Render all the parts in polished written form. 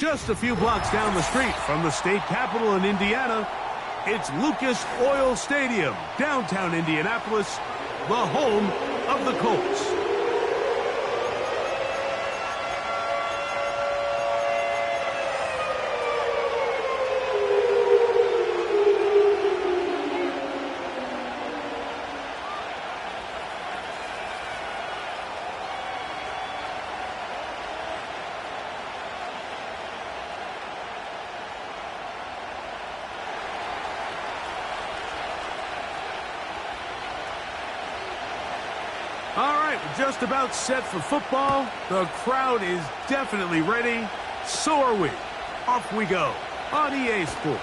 Just a few blocks down the street from the state capitol in Indiana, it's Lucas Oil Stadium, downtown Indianapolis, the home of the Colts. All right, we're just about set for football. The crowd is definitely ready. So are we. Off we go on EA Sports.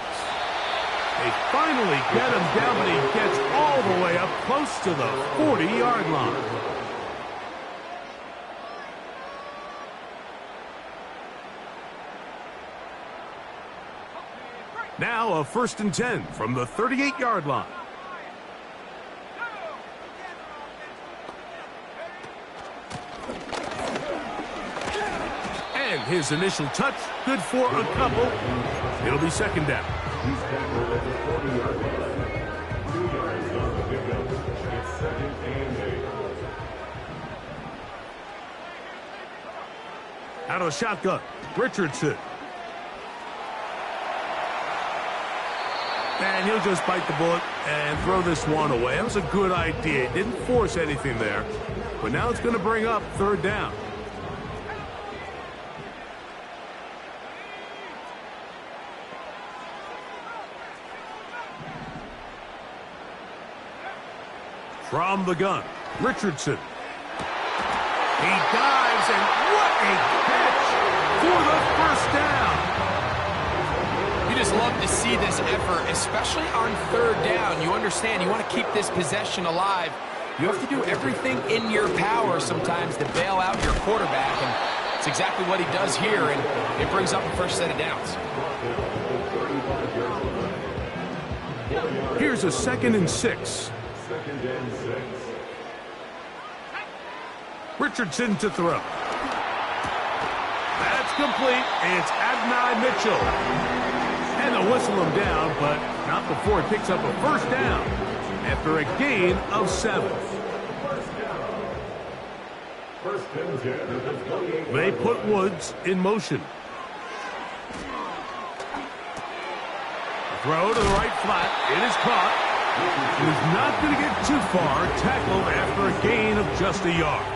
They finally get him down, but he gets all the way up close to the 40-yard line. Now a 1st and 10 from the 38-yard line. And his initial touch, good for a couple. It'll be 2nd down. Out of the shotgun, Richardson. And he'll just bite the bullet and throw this one away. That was a good idea. Didn't force anything there. But now it's going to bring up 3rd down. From the gun, Richardson. He dives, and what a catch for the 1st down. You just love to see this effort, especially on 3rd down. You understand, you want to keep this possession alive. You have to do everything in your power sometimes to bail out your quarterback, and it's exactly what he does here, and it brings up the 1st set of downs. Here's a 2nd and 6. Richardson to throw. That's complete. It's Adonai Mitchell. And they'll whistle him down, but not before he picks up a 1st down after a gain of 7. They put Woods in motion. Throw to the right flat. It is caught. He's not going to get too far. Tackled after a gain of just a yard.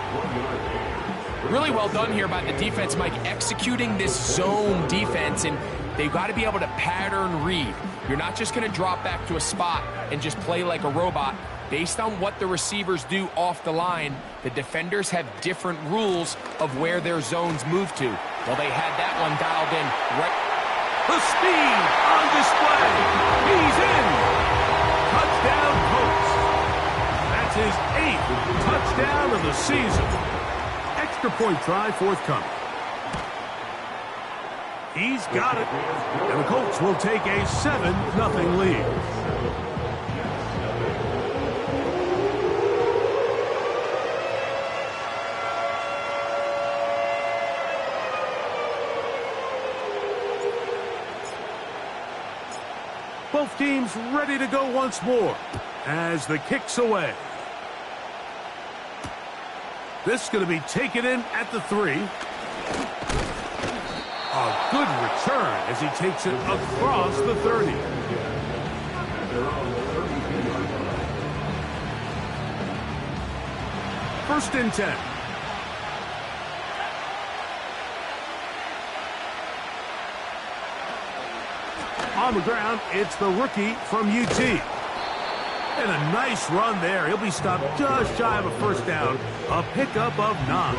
Really well done here by the defense, Mike, executing this zone defense, and they've got to be able to pattern read. You're not just going to drop back to a spot and just play like a robot. Based on what the receivers do off the line, the defenders have different rules of where their zones move to. Well, they had that one dialed in right. The speed on display. He's in. Touchdown, Colts. That's his 8th touchdown of the season. Extra point try forthcoming. He's got it. And the Colts will take a 7-0 lead. Both teams ready to go once more as the kick's away. This is going to be taken in at the 3. A good return as he takes it across the 30. First and 10. On the ground, it's the rookie from UT. And a nice run there. He'll be stopped just shy of a 1st down. A pickup of 9.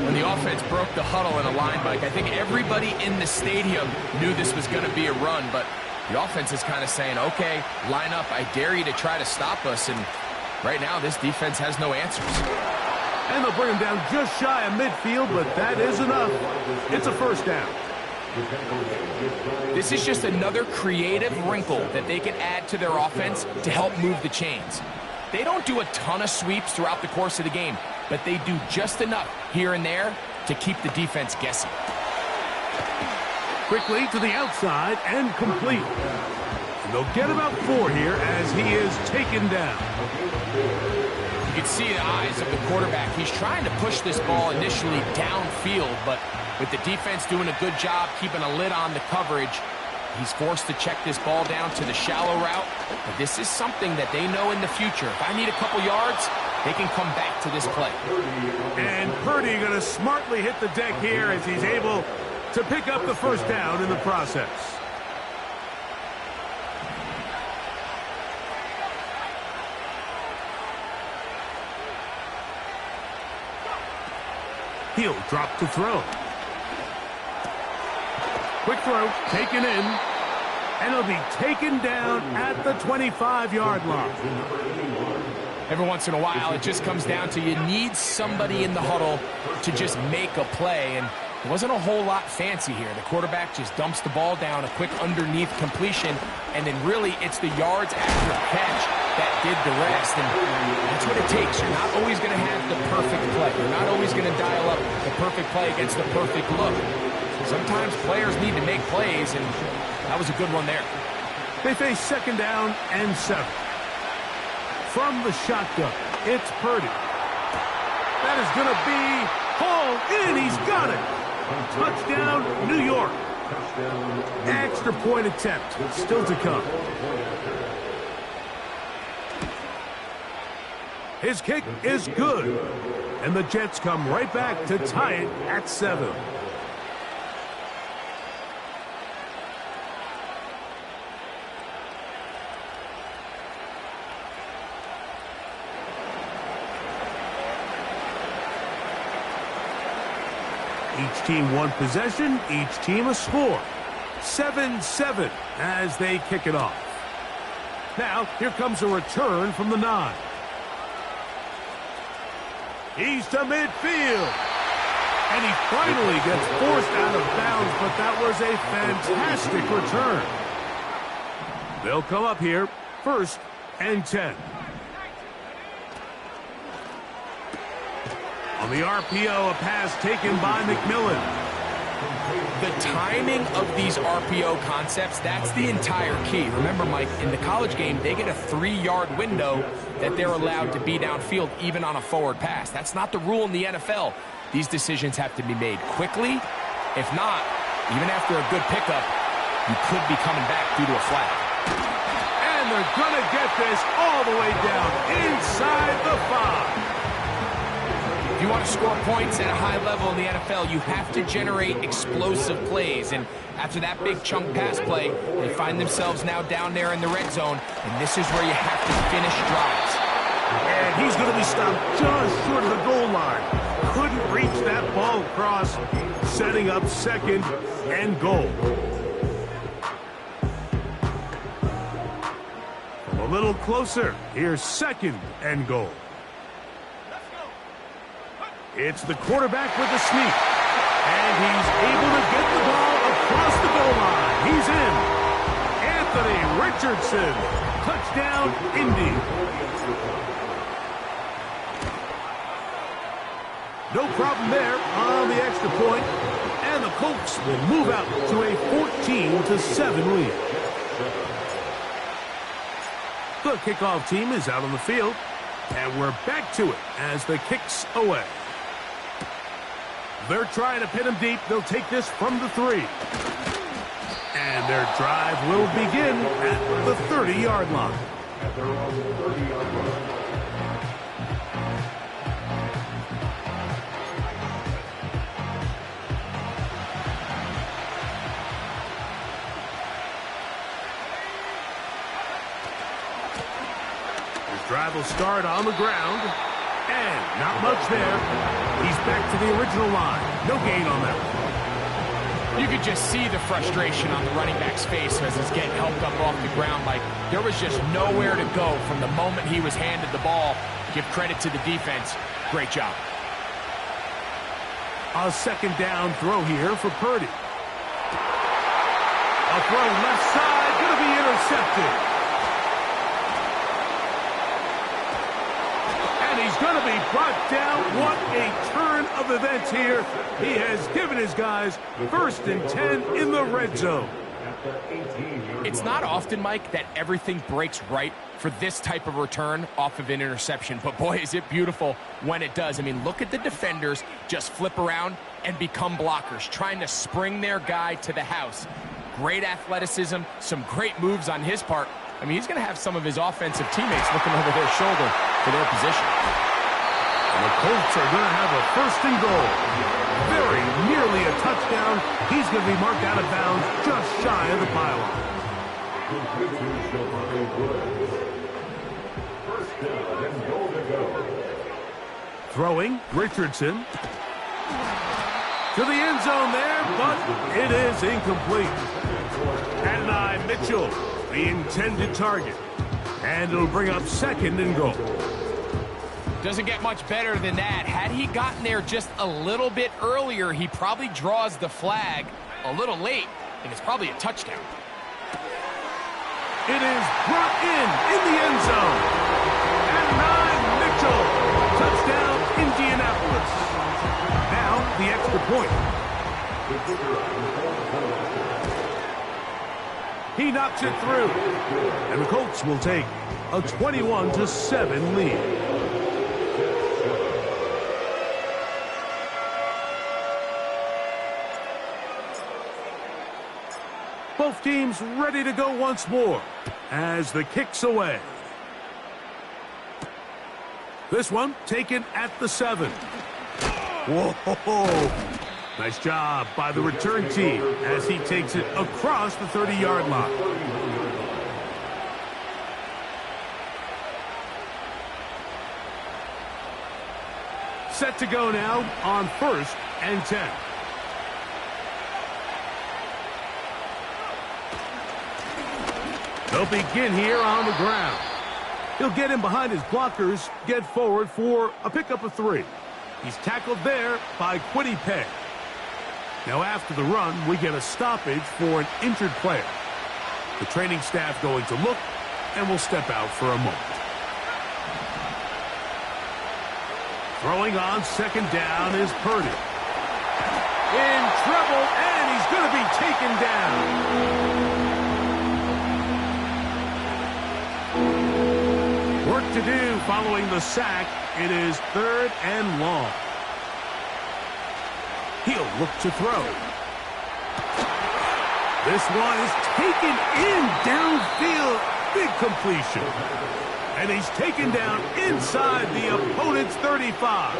When the offense broke the huddle in a line, Mike, I think everybody in the stadium knew this was going to be a run, but the offense is kind of saying, okay, line up. I dare you to try to stop us. And right now, this defense has no answers. And they'll bring him down just shy of midfield, but that is enough. It's a 1st down. This is just another creative wrinkle that they can add to their offense to help move the chains. They don't do a ton of sweeps throughout the course of the game, but they do just enough here and there to keep the defense guessing. Quickly to the outside and complete. And they'll get about 4 here as he is taken down. You can see the eyes of the quarterback. He's trying to push this ball initially downfield, but with the defense doing a good job keeping a lid on the coverage, he's forced to check this ball down to the shallow route. But this is something that they know in the future. If I need a couple yards, they can come back to this play. And Purdy going to smartly hit the deck here as he's able to pick up the first down in the process. He'll drop to throw. Quick throw, taken in, and it'll be taken down at the 25-yard line. Every once in a while, it just comes down to you need somebody in the huddle to just make a play, and it wasn't a whole lot fancy here. The quarterback just dumps the ball down, a quick underneath completion, and then really it's the yards after catch that did the rest, and that's what it takes. You're not always going to have the perfect play. You're not always going to dial up the perfect play against the perfect look. Sometimes players need to make plays, and that was a good one there. They face second down and 7. From the shotgun, it's Purdy. That is going to be hauled in. He's got it. Touchdown, New York. Extra point attempt still to come. His kick is good. And the Jets come right back to tie it at 7. Each team one possession, each team a score. 7-7 as they kick it off. Now, here comes a return from the 9. He's to midfield. And he finally gets forced out of bounds, but that was a fantastic return. They'll come up here, 1st and 10. On the RPO, a pass taken by McMillan. The timing of these RPO concepts, that's the entire key. Remember, Mike, in the college game, they get a 3-yard window that they're allowed to be downfield even on a forward pass. That's not the rule in the NFL. These decisions have to be made quickly. If not, even after a good pickup, you could be coming back due to a flag. And they're going to get this all the way down inside the 5. If you want to score points at a high level in the NFL, you have to generate explosive plays. And after that big chunk pass play, they find themselves now down there in the red zone, and this is where you have to finish drives. And he's going to be stopped just short of the goal line. Couldn't reach that ball across, setting up 2nd and goal. From a little closer, here's 2nd and goal. It's the quarterback with the sneak. And he's able to get the ball across the goal line. He's in. Anthony Richardson. Touchdown, Indy. No problem there on the extra point. And the Colts will move out to a 14-7 lead. The kickoff team is out on the field. And we're back to it as the kick's away. They're trying to pin him deep. They'll take this from the 3. And their drive will begin at the 30-yard line. His drive will start on the ground. And not much there. He's back to the original line. No gain on that. You could just see the frustration on the running back's face as he's getting helped up off the ground. Like, there was just nowhere to go from the moment he was handed the ball. Give credit to the defense. Great job. A 2nd down throw here for Purdy. A throw left side, going to be intercepted. And he's going to be brought down. What a turn of events here. He has given his guys 1st and 10 in the red zone. It's not often, Mike, that everything breaks right for this type of return off of an interception. But boy, is it beautiful when it does. I mean, look at the defenders just flip around and become blockers, trying to spring their guy to the house. Great athleticism, some great moves on his part. I mean, he's going to have some of his offensive teammates looking over their shoulder for their position. And the Colts are going to have a 1st and goal. Very nearly a touchdown. He's going to be marked out of bounds just shy of the pylon. Throwing, Richardson. To the end zone there, but it is incomplete. Adonai Mitchell, the intended target. And it'll bring up 2nd and goal. Doesn't get much better than that. Had he gotten there just a little bit earlier, he probably draws the flag a little late, and it's probably a touchdown. It is brought in the end zone. Adonai Mitchell, touchdown, Indianapolis. Now, the extra point. He knocks it through. And the Colts will take a 21-7 lead. Both teams ready to go once more as the kick's away. This one taken at the 7. Whoa! Nice job by the return team as he takes it across the 30-yard line. Set to go now on 1st and 10. They'll begin here on the ground. He'll get in behind his blockers, get forward for a pickup of 3. He's tackled there by Quiddy Pay. Now after the run, we get a stoppage for an injured player. The training staff going to look, and will step out for a moment. Throwing on 2nd down is Purdy. In trouble, and he's going to be taken down. Work to do following the sack. It is 3rd and long. He'll look to throw. This one is taken in downfield. Big completion. And he's taken down inside the opponent's 35.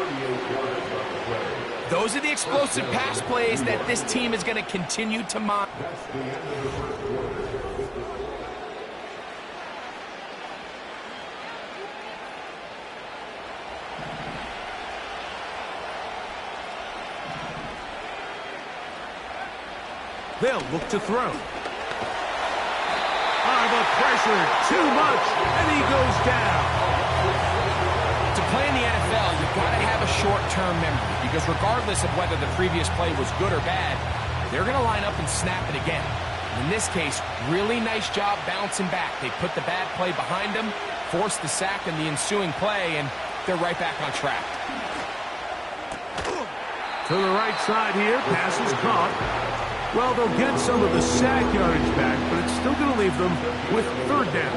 Those are the explosive pass plays that this team is going to continue to monitor. They'll look to throw. The pressure, too much, and he goes down. To play in the NFL, you've got to have a short-term memory, because regardless of whether the previous play was good or bad, they're going to line up and snap it again. In this case, really nice job bouncing back. They put the bad play behind them, forced the sack in the ensuing play, and they're right back on track. To the right side here, pass is caught. Well, they'll get some of the sack yardage back, but it's still going to leave them with 3rd down.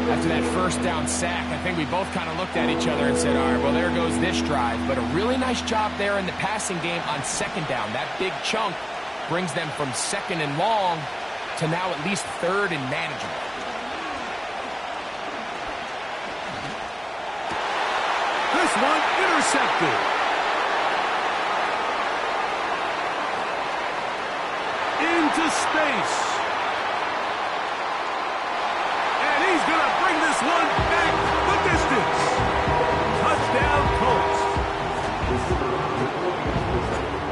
After that 1st down sack, I think we both kind of looked at each other and said, all right, well, there goes this drive. But a really nice job there in the passing game on 2nd down. That big chunk brings them from 2nd and long to now at least 3rd and manageable. This one intercepted. Into space. And he's going to bring this one back the distance. Touchdown, Colts.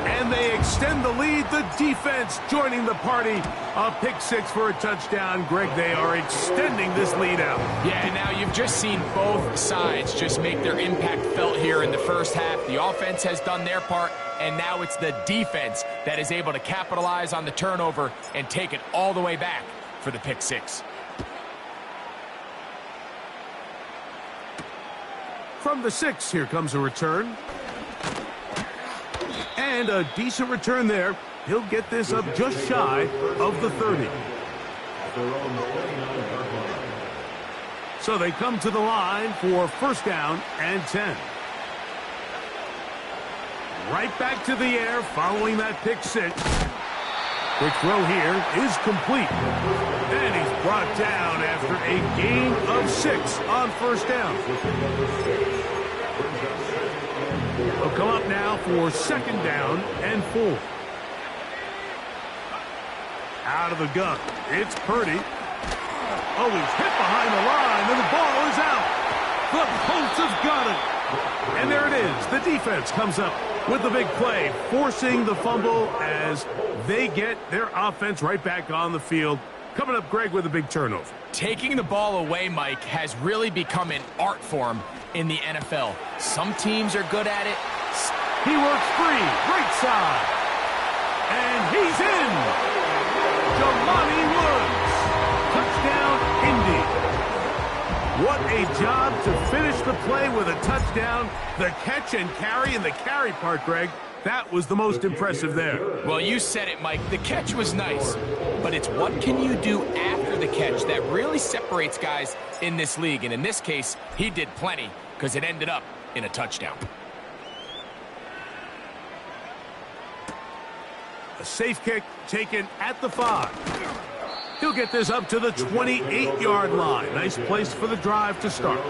And they extend the lead. The defense joining the party. A pick 6 for a touchdown. Greg, they are extending this lead out. Yeah, now you've just seen both sides just make their impact felt here in the first half. The offense has done their part, and now it's the defense that is able to capitalize on the turnover and take it all the way back for the pick 6. From the 6, here comes a return. And a decent return there. He'll get this up just shy of the 30. So they come to the line for first down and 10. Right back to the air following that pick 6. Quick throw here is complete. And he's brought down after a gain of 6 on first down. He'll come up now for second down and 4. Out of the gun. It's Purdy. Oh, he's hit behind the line, and the ball is out. The Colts have got it. And there it is. The defense comes up with the big play, forcing the fumble as they get their offense right back on the field. Coming up, Greg, with a big turnover. Taking the ball away, Mike, has really become an art form in the NFL. Some teams are good at it. He works free, right side. And he's in. Jelani Woods. Touchdown, Indy. What a job to finish the play with a touchdown. The catch and carry, and the carry part, Greg, that was the most impressive there. Well, you said it, Mike. The catch was nice, but it's what can you do after the catch that really separates guys in this league. And in this case, he did plenty because it ended up in a touchdown. A safe kick taken at the 5. He'll get this up to the 28-yard line. Nice place for the drive to start.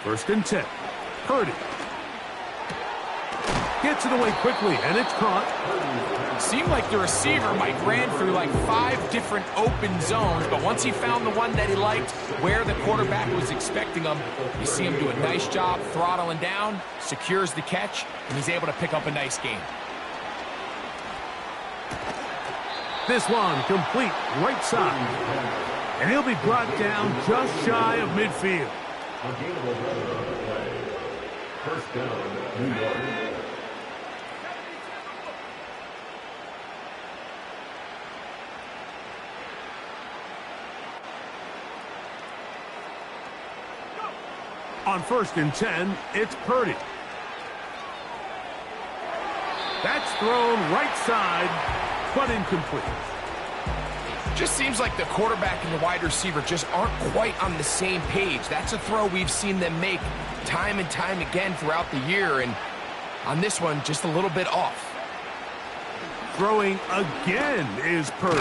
First and 10. Purdy. Gets it away quickly, and it's caught. Seemed like the receiver, Mike, ran through like 5 different open zones, but once he found the one that he liked, where the quarterback was expecting him, you see him do a nice job throttling down, secures the catch, and he's able to pick up a nice gain. This one complete right side. And he'll be brought down just shy of midfield. First down, New York. On first and 10, it's Purdy. That's thrown right side, but incomplete. Just seems like the quarterback and the wide receiver just aren't quite on the same page. That's a throw we've seen them make time and time again throughout the year, and on this one, just a little bit off. Throwing again is Purdy.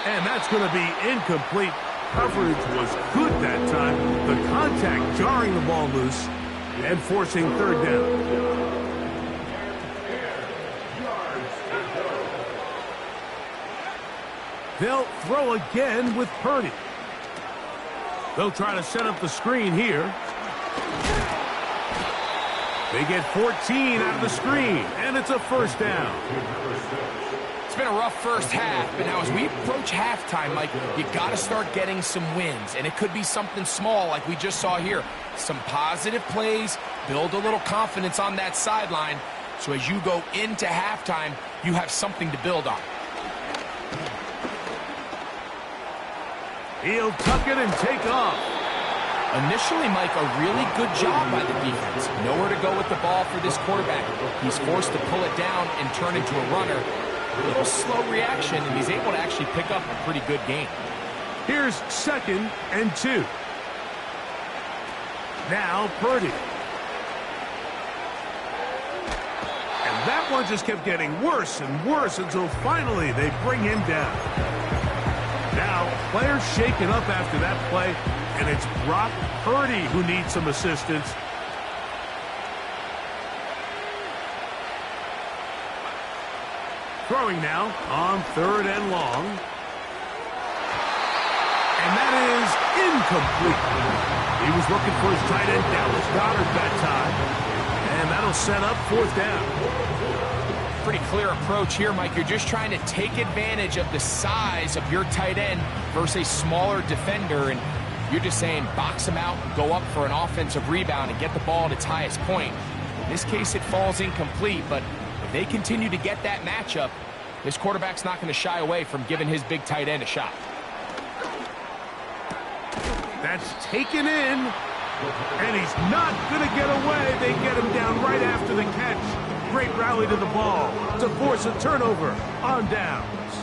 And that's going to be incomplete. Coverage was good that time. The contact jarring the ball loose and forcing third down. They'll throw again with Purdy. They'll try to set up the screen here. They get 14 out of the screen, and it's a first down. It's been a rough first half, but now as we approach halftime, Mike, you got to start getting some wins, and it could be something small like we just saw here. Some positive plays, build a little confidence on that sideline, so as you go into halftime, you have something to build on. He'll tuck it and take off. Initially, Mike, a really good job by the defense. Nowhere to go with the ball for this quarterback. He's forced to pull it down and turn into a runner. A little slow reaction, and he's able to actually pick up a pretty good game. Here's second and 2. Now Purdy. And that one just kept getting worse and worse until finally they bring him down. Now, players shaken up after that play, and it's Brock Purdy who needs some assistance. Throwing now on third and long. And that is incomplete. He was looking for his tight end, Dallas Goedert, that time. And that'll set up fourth down. Pretty clear approach here, Mike. You're just trying to take advantage of the size of your tight end versus a smaller defender, and you're just saying box him out, go up for an offensive rebound, and get the ball at its highest point. In this case, it falls incomplete, but if they continue to get that matchup, this quarterback's not going to shy away from giving his big tight end a shot. That's taken in, and he's not going to get away. They get him down right after the catch. Great rally to the ball to force a turnover on downs.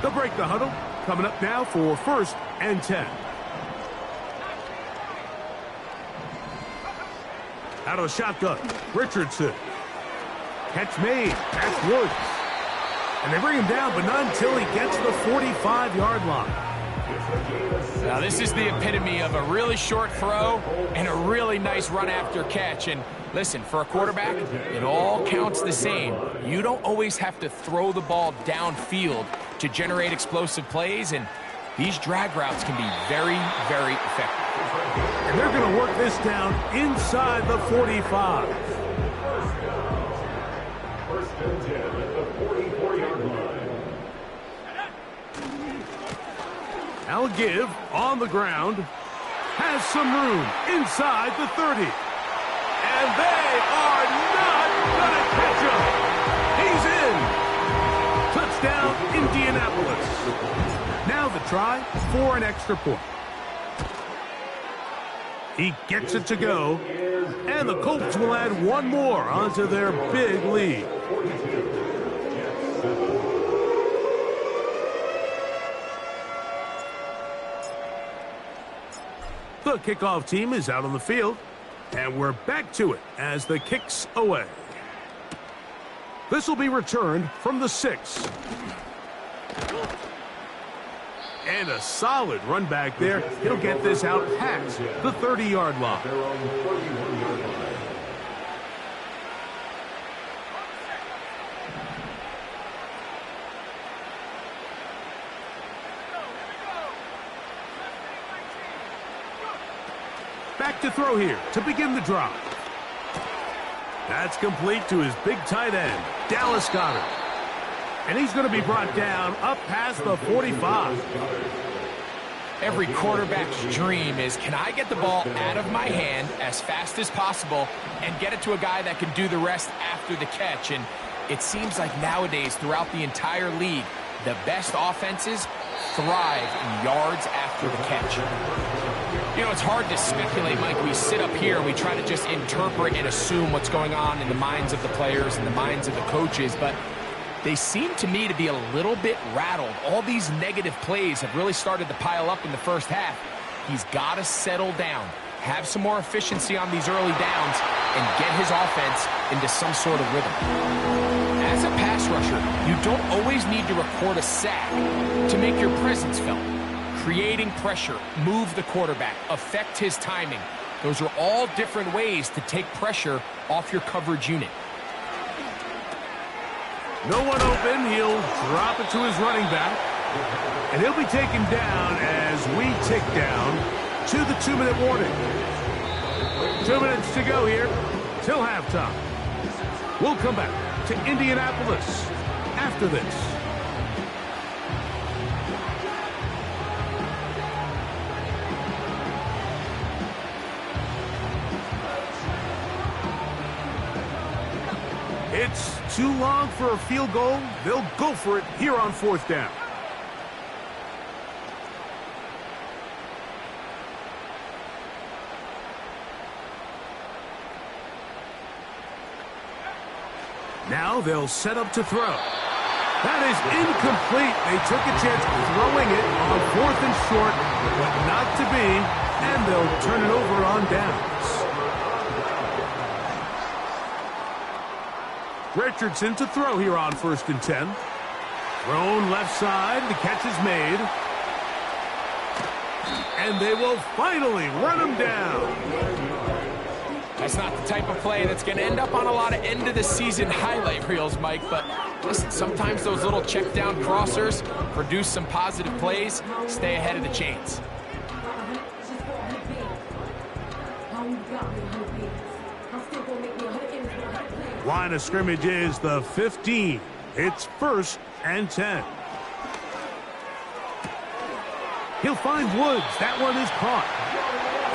They'll break the huddle. Coming up now for 1st and 10. Out of the shotgun, Richardson. Catch made. That's Woods. And they bring him down, but not until he gets the 45-yard line. Now, this is the epitome of a really short throw and a really nice run after catch. And listen, for a quarterback, it all counts the same. You don't always have to throw the ball downfield to generate explosive plays, and these drag routes can be very, very effective. And they're going to work this down inside the 45. 1st and 10 at the 44-yard line. Al Give on the ground has some room inside the 30. And they are not going to catch him. He's in. Touchdown, Indianapolis. Now the try for an extra point. He gets it to go, and the Colts will add one more onto their big lead. The kickoff team is out on the field, and we're back to it as the kick's away. This will be returned from the 6. And a solid run back there. He'll get this out past the 30-yard line. Back to throw here to begin the drive. That's complete to his big tight end, Dallas Goedert. And he's going to be brought down up past the 45. Every quarterback's dream is, can I get the ball out of my hand as fast as possible and get it to a guy that can do the rest after the catch? And it seems like nowadays, throughout the entire league, the best offenses thrive in yards after the catch. You know, it's hard to speculate, Mike. We sit up here and we try to just interpret and assume what's going on in the minds of the players and the minds of the coaches, but they seem to me to be a little bit rattled. All these negative plays have really started to pile up in the first half. He's got to settle down, have some more efficiency on these early downs, and get his offense into some sort of rhythm. As a pass rusher, you don't always need to record a sack to make your presence felt. Creating pressure, move the quarterback, affect his timing. Those are all different ways to take pressure off your coverage unit. No one open. He'll drop it to his running back. And he'll be taken down as we tick down to the 2-minute warning. 2 minutes to go here till halftime. We'll come back to Indianapolis after this. It's too long for a field goal. They'll go for it here on 4th down. Now they'll set up to throw. That is incomplete. They took a chance throwing it on 4th and short, but not to be, and they'll turn it over on downs. Richardson to throw here on 1st and 10. Thrown left side. The catch is made. And they will finally run him down. That's not the type of play that's going to end up on a lot of end-of-the-season highlight reels, Mike. But listen, sometimes those little check-down crossers produce some positive plays. Stay ahead of the chains. Line of scrimmage is the 15. It's 1st and 10. He'll find Woods. That one is caught.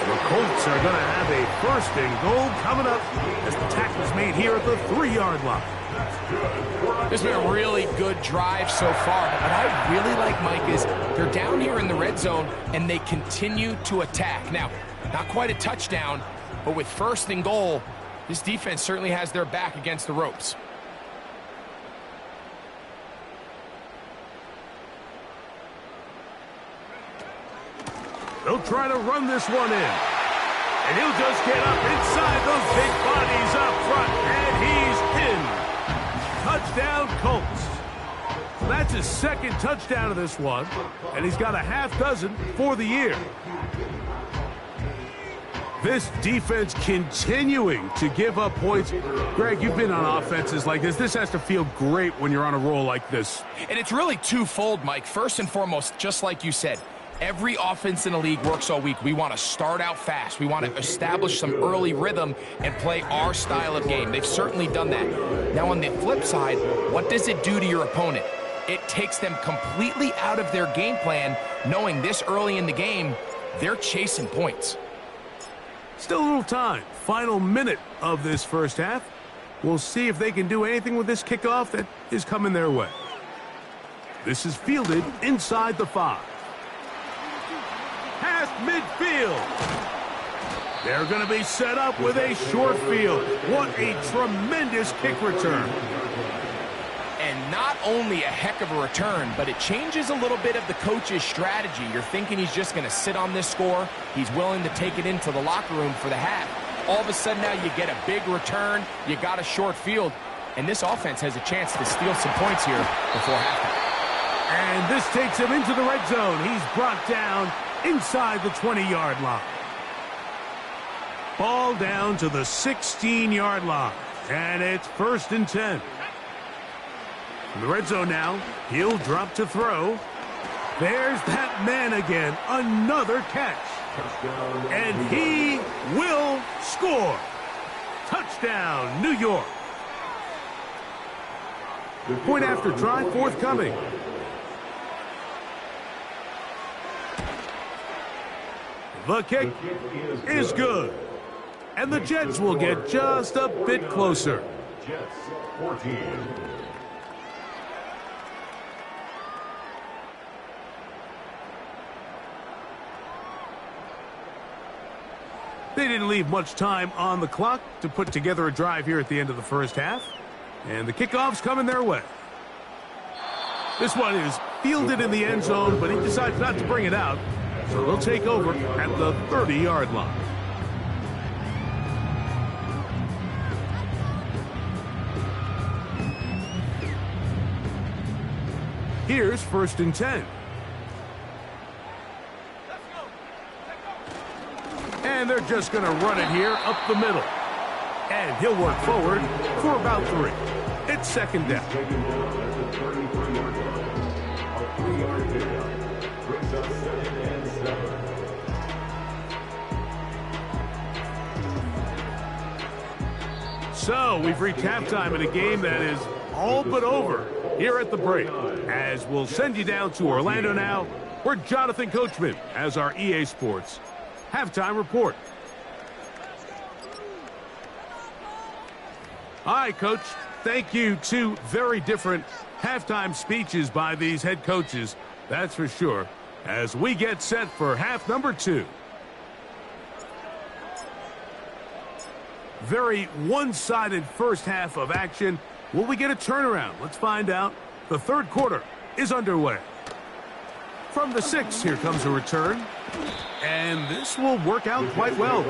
The Colts are going to have a 1st and goal coming up as the tackle's made here at the 3-yard line. This has been a really good drive so far. But what I really like, Mike, is they're down here in the red zone, and they continue to attack. Now, not quite a touchdown, but with 1st and goal, this defense certainly has their back against the ropes. They'll try to run this one in. And he'll just get up inside those big bodies up front. And he's in. Touchdown, Colts. That's his 2nd touchdown of this one. And he's got a half dozen for the year. This defense continuing to give up points. Greg, you've been on offenses like this. This has to feel great when you're on a roll like this. And it's really twofold, Mike. First and foremost, just like you said, every offense in the league works all week. We want to start out fast. We want to establish some early rhythm and play our style of game. They've certainly done that. Now, on the flip side, what does it do to your opponent? It takes them completely out of their game plan, knowing this early in the game, they're chasing points. Still a little time. Final minute of this first half. We'll see if they can do anything with this kickoff that is coming their way. This is fielded inside the 5. Past midfield. They're going to be set up with a short field. What a tremendous kick return. And not only a heck of a return, but it changes a little bit of the coach's strategy. You're thinking he's just going to sit on this score. He's willing to take it into the locker room for the half. All of a sudden now you get a big return, you got a short field, and this offense has a chance to steal some points here before halftime. And this takes him into the red zone. He's brought down inside the 20-yard line. Ball down to the 16-yard line. And it's 1st and 10. In the red zone now, he'll drop to throw. There's that man again. Another catch. And he will score. Touchdown, New York. Point after try forthcoming. The kick is good. And the Jets will get just a bit closer. Jets 14. They didn't leave much time on the clock to put together a drive here at the end of the first half. And the kickoff's coming their way. This one is fielded in the end zone, but he decides not to bring it out. So they'll take over at the 30-yard line. Here's 1st and 10. And they're just going to run it here up the middle. And he'll work forward for about 3. It's 2nd down. So we've reached halftime in a game that is all but over here at the break. As we'll send you down to Orlando now, where Jonathan Coachman has our EA Sports halftime report. All right, Coach. Thank you. 2 very different halftime speeches by these head coaches. That's for sure. As we get set for half number 2. Very one-sided first half of action. Will we get a turnaround? Let's find out. The 3rd quarter is underway. From the 6, here comes a return. And this will work out quite well.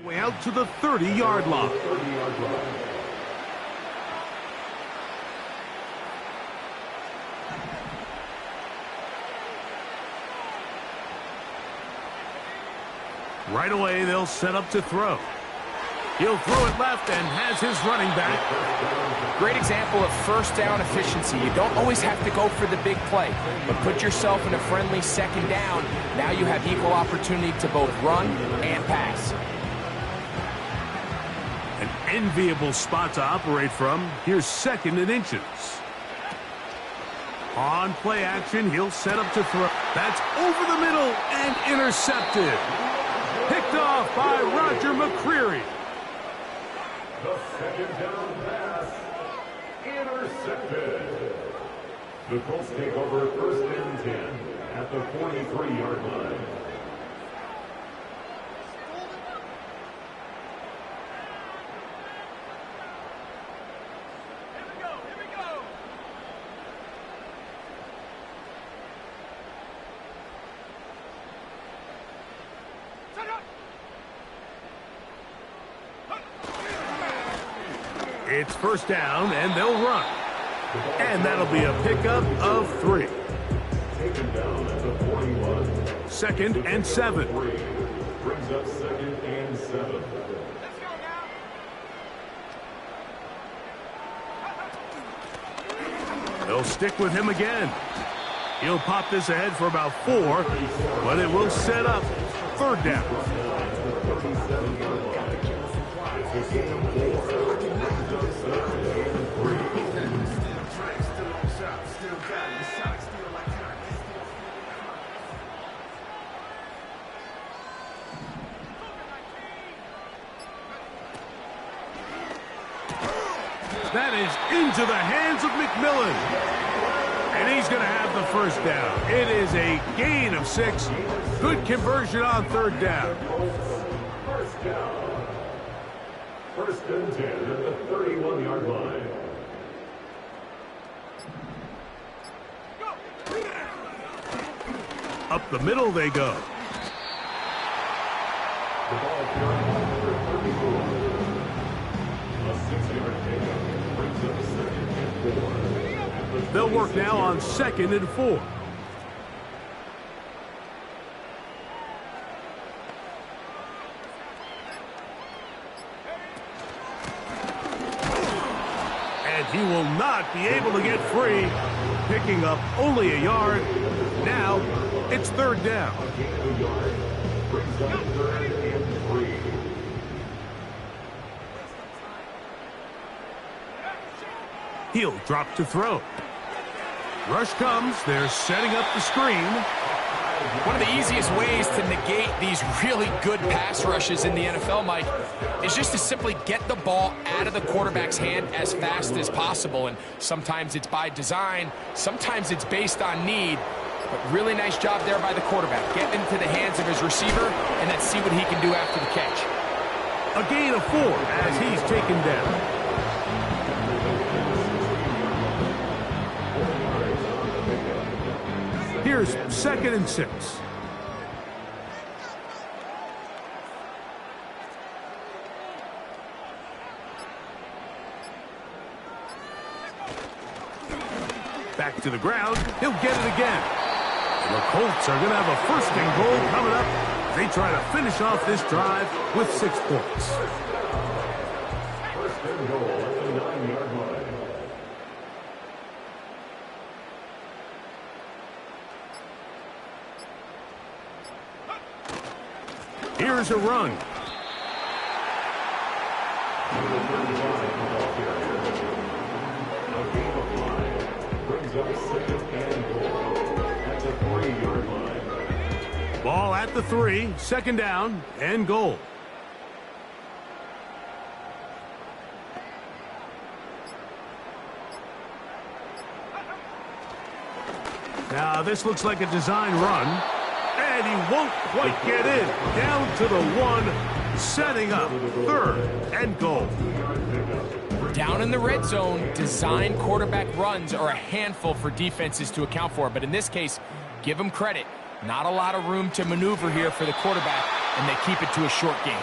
Way out to the 30-yard line. Right away, they'll set up to throw. He'll throw it left and has his running back. Great example of first down efficiency. You don't always have to go for the big play, but put yourself in a friendly 2nd down. Now you have equal opportunity to both run and pass. An enviable spot to operate from. Here's 2nd and inches. On play action, he'll set up to throw. That's over the middle and intercepted. Picked off by Roger McCreary. The 2nd down pass, intercepted. The Colts take over 1st and 10 at the 43-yard line. It's 1st down, and they'll run. And that'll be a pickup of 3. Taken down at the 41. 2nd and 7. Brings up 2nd and 7. They'll stick with him again. He'll pop this ahead for about 4, but it will set up 3rd down. That is into the hands of McMillan. And he's going to have the 1st down. It is a gain of 6. Good conversion on 3rd down. 1st down. 1st and 10 at the 31-yard line. Up the middle they go. The ball carried number 34. A 6-yard pickup brings up 2nd and 4. They'll work now on 2nd and 4. And he will not be able to get free. Picking up only a yard. Now it's 3rd down. A gain of a yard brings up 3rd and 3. He'll drop to throw. Rush comes. They're setting up the screen. One of the easiest ways to negate these really good pass rushes in the NFL, Mike, is just to simply get the ball out of the quarterback's hand as fast as possible. And sometimes it's by design, sometimes it's based on need. But really nice job there by the quarterback. Get into the hands of his receiver and then see what he can do after the catch. A gain of 4 as he's taken down. Here's 2nd and 6. Back to the ground. He'll get it again. And the Colts are going to have a 1st and goal coming up as they try to finish off this drive with 6 points. 1st and goal at the 9-yard line. Here's a run. Number 35, the ball carrier. A gain of 5 brings up 2nd and goal at the 3-yard line. Ball at the 3, 2nd down and goal. Now this looks like a design run. And he won't quite get in. Down to the 1, setting up 3rd and goal. Down in the red zone, design quarterback runs are a handful for defenses to account for. But in this case, give them credit. Not a lot of room to maneuver here for the quarterback, and they keep it to a short game.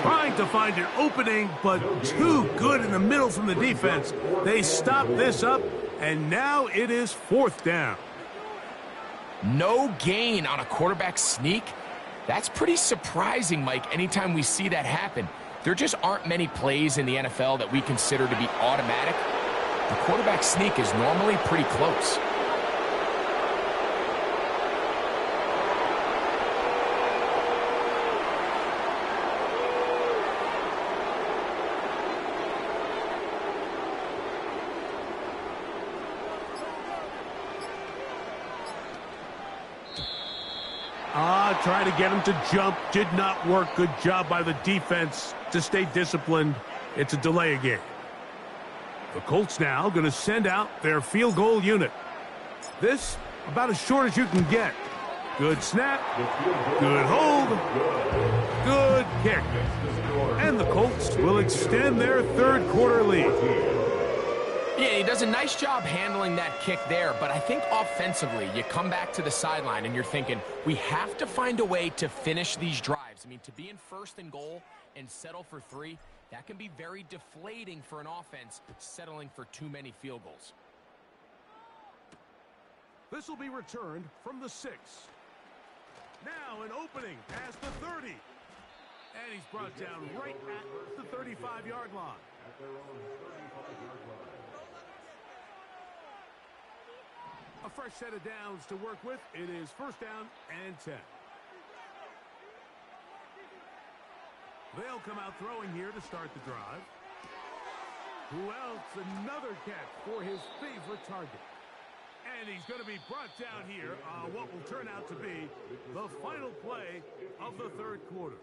Trying to find an opening, but too good in the middle from the defense. They stop this up, and now it is 4th down. No gain on a quarterback sneak. That's pretty surprising, Mike, anytime we see that happen. There just aren't many plays in the NFL that we consider to be automatic. The quarterback sneak is normally pretty close. trying to get him to jump. Did not work. Good job by the defense to stay disciplined. It's a delay again. The Colts now going to send out their field goal unit. This about as short as you can get. Good snap. Good hold. Good kick. And the Colts will extend their third quarter lead. Yeah, he does a nice job handling that kick there, but I think offensively, you come back to the sideline and you're thinking, we have to find a way to finish these drives. I mean, to be in first and goal and settle for 3, that can be very deflating for an offense settling for too many field goals. This will be returned from the 6. Now an opening past the 30. And he's brought down right at the 35-yard line. A fresh set of downs to work with. It is first down and 10. They'll come out throwing here to start the drive. Who else? Another catch for his favorite target. And he's going to be brought down here on what will turn out to be the final play of the third quarter.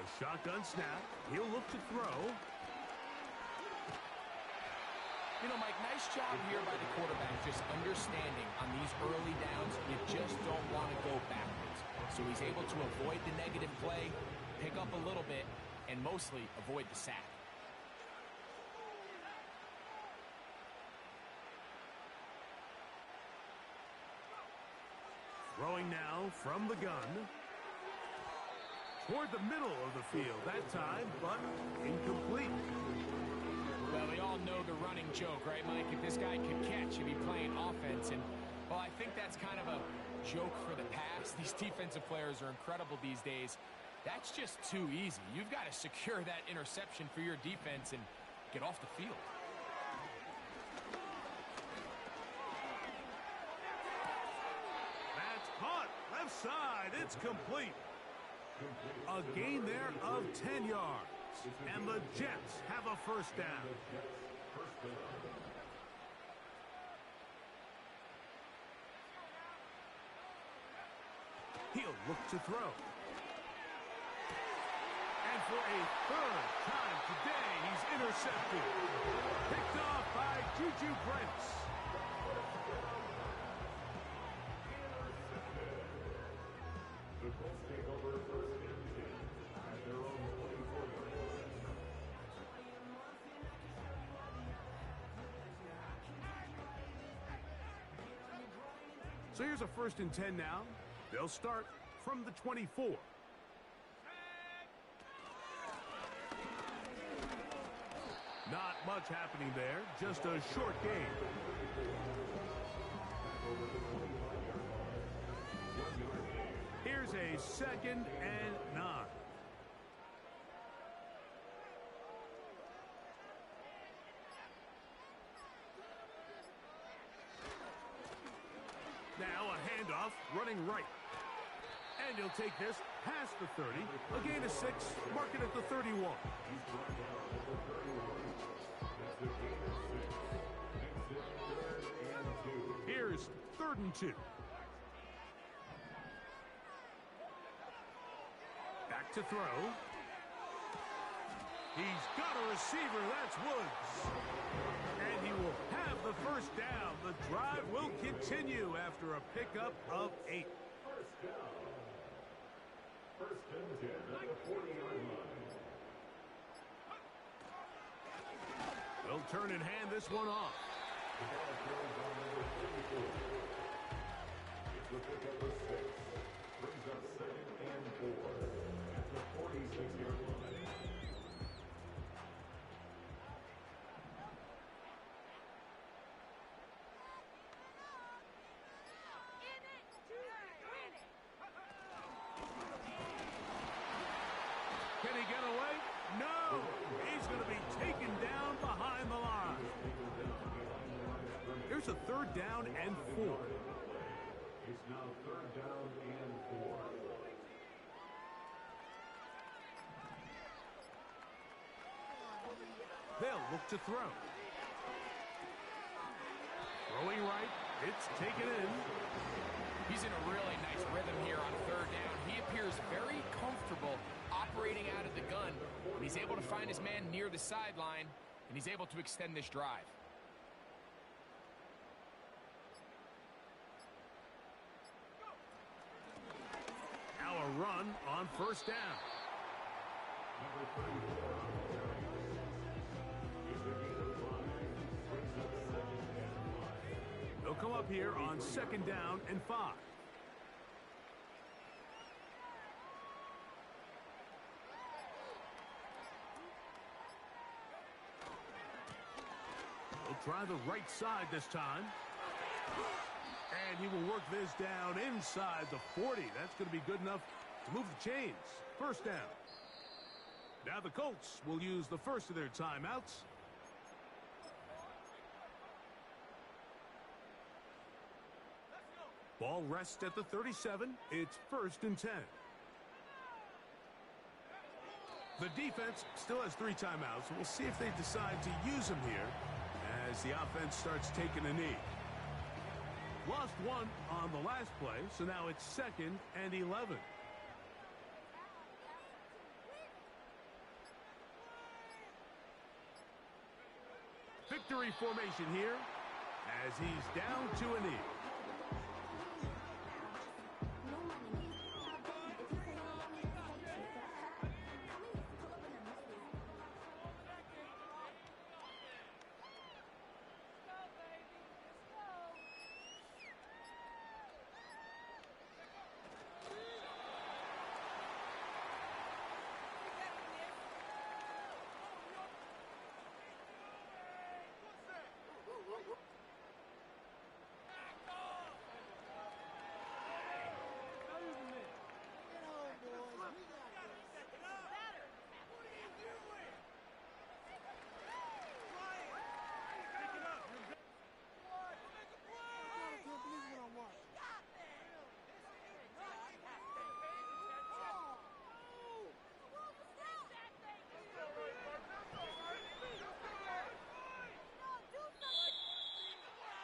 A shotgun snap. He'll look to throw. You know, Mike, nice job here by the quarterback, just understanding on these early downs, you just don't want to go backwards. So he's able to avoid the negative play, pick up a little bit, and mostly avoid the sack. Throwing now from the gun. Toward the middle of the field that time, but incomplete. Well, we all know the running joke, right, Mike? If this guy could catch, he'd be playing offense. And, well, I think that's kind of a joke for the past. These defensive players are incredible these days. That's just too easy. You've got to secure that interception for your defense and get off the field. That's caught. Left side. It's complete. A gain there of 10 yards. And the Jets have a first down. He'll look to throw. And for a third time today, he's intercepted. Picked off by Juju Brents. The Colts take over first and 10 at their own 24-yard line. So here's a first and 10 now. They'll start from the 24. Not much happening there, just a short game. Here's a second and 9. Now a handoff running right. And he'll take this past the 30. A gain of 6, mark it at the 31. Here's 3rd and 2. Back to throw. He's got a receiver. That's Woods. And he will have the first down. The drive will continue after a pickup of 8. First and 10 at the 40-yard line. They'll turn and hand this one off. The ball carries on number 34. It's the pickup of 6. Brings up 2nd and 4 at the 46-yard line. Can he get away? No! He's going to be taken down behind the line. Here's a 3rd down and 4. Now 3rd down and 4. They'll look to throw. Throwing right. It's taken in. He's in a really nice rhythm here on 3rd down. He appears very comfortable operating out of the gun. And he's able to find his man near the sideline, and he's able to extend this drive. Now a run on 1st down. Number 34 on the carry. Is the gain of 5. Brings up 2nd and 5. They'll come up here on 2nd down and 5. He'll try the right side this time. And he will work this down inside the 40. That's going to be good enough to move the chains. 1st down. Now the Colts will use the first of their timeouts. Ball rests at the 37. It's 1st and 10. The defense still has 3 timeouts. We'll see if they decide to use them here as the offense starts taking a knee. Lost 1 on the last play, so now it's 2nd and 11. Victory formation here as he's down to a knee.